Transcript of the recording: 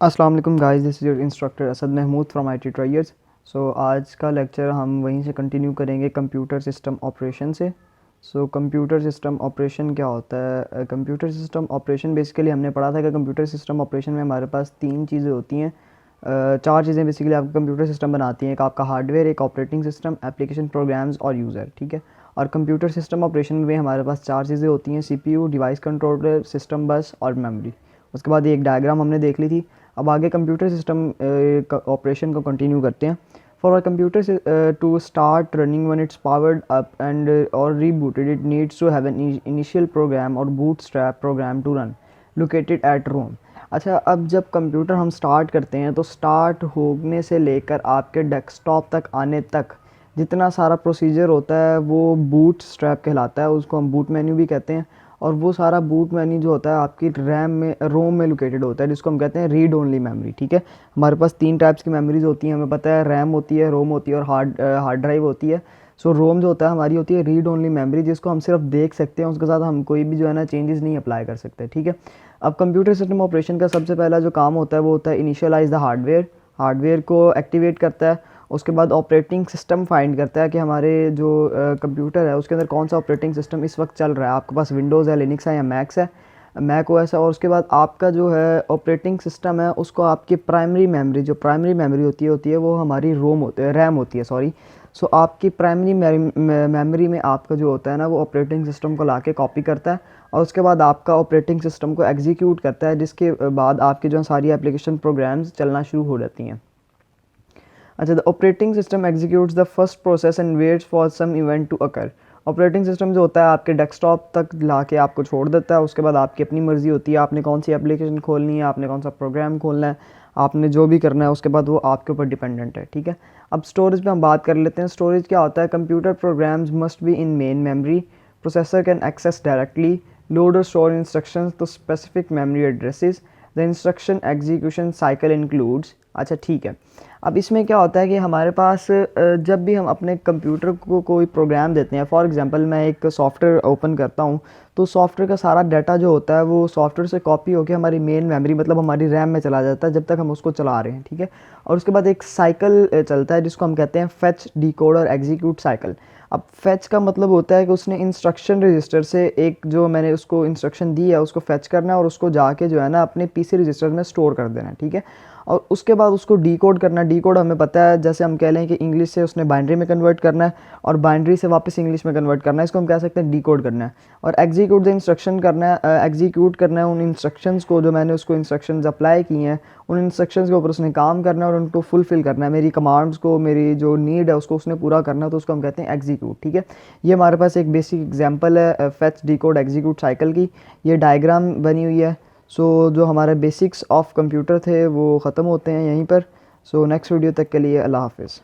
अस्सलाम वालेकुम guys, this is your instructor Asad Mahmood from IT Tryers. आज का लेक्चर हम वहीं से कंटिन्यू करेंगे कंप्यूटर सिस्टम ऑपरेशन से। कंप्यूटर सिस्टम ऑपरेशन क्या होता है? कंप्यूटर सिस्टम ऑपरेशन बेसिकली हमने पढ़ा था कि कंप्यूटर सिस्टम ऑपरेशन में हमारे पास तीन चीज़ें होती हैं। चार चीज़ें बेसिकली आपका कंप्यूटर सिस्टम बनाती हैं। एक आपका हार्डवेयर, एक ऑपरेटिंग सिस्टम, एप्लीकेशन, प्रोग्राम्स और यूज़र। ठीक है। और कंप्यूटर सिस्टम ऑपरेशन में हमारे पास चार चीज़ें होती हैं: CPU, डिवाइस कंट्रोलर, सिस्टम बस और मेमोरी। उसके बाद एक डायग्राम हमने देख ली थी। अब आगे कंप्यूटर सिस्टम ऑपरेशन को कंटिन्यू करते हैं। For a computer to start running when it's powered up and और rebooted, it needs to have an initial program और bootstrap program to run located at ROM. अच्छा, अब जब कंप्यूटर हम start करते हैं तो स्टार्ट होने से लेकर आपके डेस्कटॉप तक आने तक जितना सारा प्रोसीजर होता है वो बूट स्ट्रैप कहलाता है। उसको हम बूट मेन्यू भी कहते हैं। और वो सारा बूट मेन्यू जो होता है आपकी रैम में, रोम में लोकेटेड होता है, जिसको हम कहते हैं रीड ओनली मेमोरी। ठीक है। हमारे पास तीन टाइप्स की मेमोरीज होती हैं, हमें पता है। रैम होती है, रोम होती है और हार्ड ड्राइव होती है। रोम जो होता है हमारी होती है रीड ओनली मेमोरी, जिसको हम सिर्फ देख सकते हैं, उसके साथ हम कोई भी जो है ना चेंजेस नहीं अप्लाई कर सकते। ठीक है। अब कंप्यूटर सिस्टम ऑपरेशन का सबसे पहला जो काम होता है वो होता है इनिशियलाइज द हार्डवेयर। हार्डवेयर को एक्टिवेट करता है। उसके बाद ऑपरेटिंग सिस्टम फाइंड करता है कि हमारे जो कंप्यूटर है उसके अंदर कौन सा ऑपरेटिंग सिस्टम इस वक्त चल रहा है। आपके पास विंडोज़ है, लिनक्स है या मैक्स है, मैक ओएस है। और उसके बाद आपका जो है ऑपरेटिंग सिस्टम है उसको आपकी प्राइमरी मेमोरी, जो प्राइमरी मेमोरी होती है वो हमारी रैम होती है, सॉरी। आपकी प्राइमरी मेमोरी में आपका जो होता है ना वो ऑपरेटिंग सिस्टम को लाके कॉपी करता है और उसके बाद आपका ऑपरेटिंग सिस्टम को एग्जीक्यूट करता है, जिसके बाद आपकी जो सारी एप्लीकेशन प्रोग्राम्स चलना शुरू हो जाती हैं। अच्छा, the operating system executes the first process and waits for some event to occur. Operating system जो होता है आपके डेस्कटॉप तक ला के आपको छोड़ देता है। उसके बाद आपकी अपनी मर्ज़ी होती है, आपने कौन सी एप्लीकेशन खोलनी है, आपने कौन सा प्रोग्राम खोलना है, आपने जो भी करना है उसके बाद वो आपके ऊपर डिपेंडेंट है। ठीक है। अब स्टोरेज पे हम बात कर लेते हैं। स्टोरेज क्या होता है? Computer programs must be in main memory. Processor can access directly load और store instructions to specific memory addresses. The instruction execution cycle includes. अच्छा, ठीक है। अब इसमें क्या होता है कि हमारे पास जब भी हम अपने कंप्यूटर को कोई प्रोग्राम देते हैं, फॉर एग्जांपल मैं एक सॉफ्टवेयर ओपन करता हूँ, तो सॉफ्टवेयर का सारा डाटा जो होता है वो सॉफ्टवेयर से कॉपी होकर हमारी मेन मेमोरी, मतलब हमारी रैम में चला जाता है जब तक हम उसको चला रहे हैं। ठीक है। और उसके बाद एक साइकिल चलता है जिसको हम कहते हैं फेच, डिकोड और एग्जीक्यूट साइकिल। अब फेच का मतलब होता है कि उसने इंस्ट्रक्शन रजिस्टर से एक, जो मैंने उसको इंस्ट्रक्शन दी है उसको फेच करना है और उसको जाके जो है ना अपने पीसी रजिस्टर में स्टोर कर देना है। ठीक है। और उसके बाद उसको डिकोड करना। डिकोड हमें पता है, जैसे हम कह लें कि इंग्लिश से उसने बाइनरी में कन्वर्ट करना है और बाइनरी से वापस इंग्लिश में कन्वर्ट करना है, इसको हम कह सकते हैं डिकोड करना है। और एग्जीक्यूट द इंस्ट्रक्शन करना है, एग्जीक्यूट करना है उन इंस्ट्रक्शंस को जो मैंने उसको इंस्ट्रक्शंस अप्लाई की हैं, उन इंस्ट्रक्शंस के ऊपर उसने काम करना है और उनको फुलफिल करना है। मेरी कमांड्स को, मेरी जो नीड है उसको उसने पूरा करना है, तो उसको हम कहते हैं एग्जीक्यूट। ठीक है। ये हमारे पास एक बेसिक एग्जांपल है फेच, डिकोड, एग्जीक्यूट साइकिल की। ये डायग्राम बनी हुई है। जो हमारे बेसिक्स ऑफ कंप्यूटर थे वो ख़त्म होते हैं यहीं पर। नेक्स्ट वीडियो तक के लिए अल्लाह हाफ़िज़।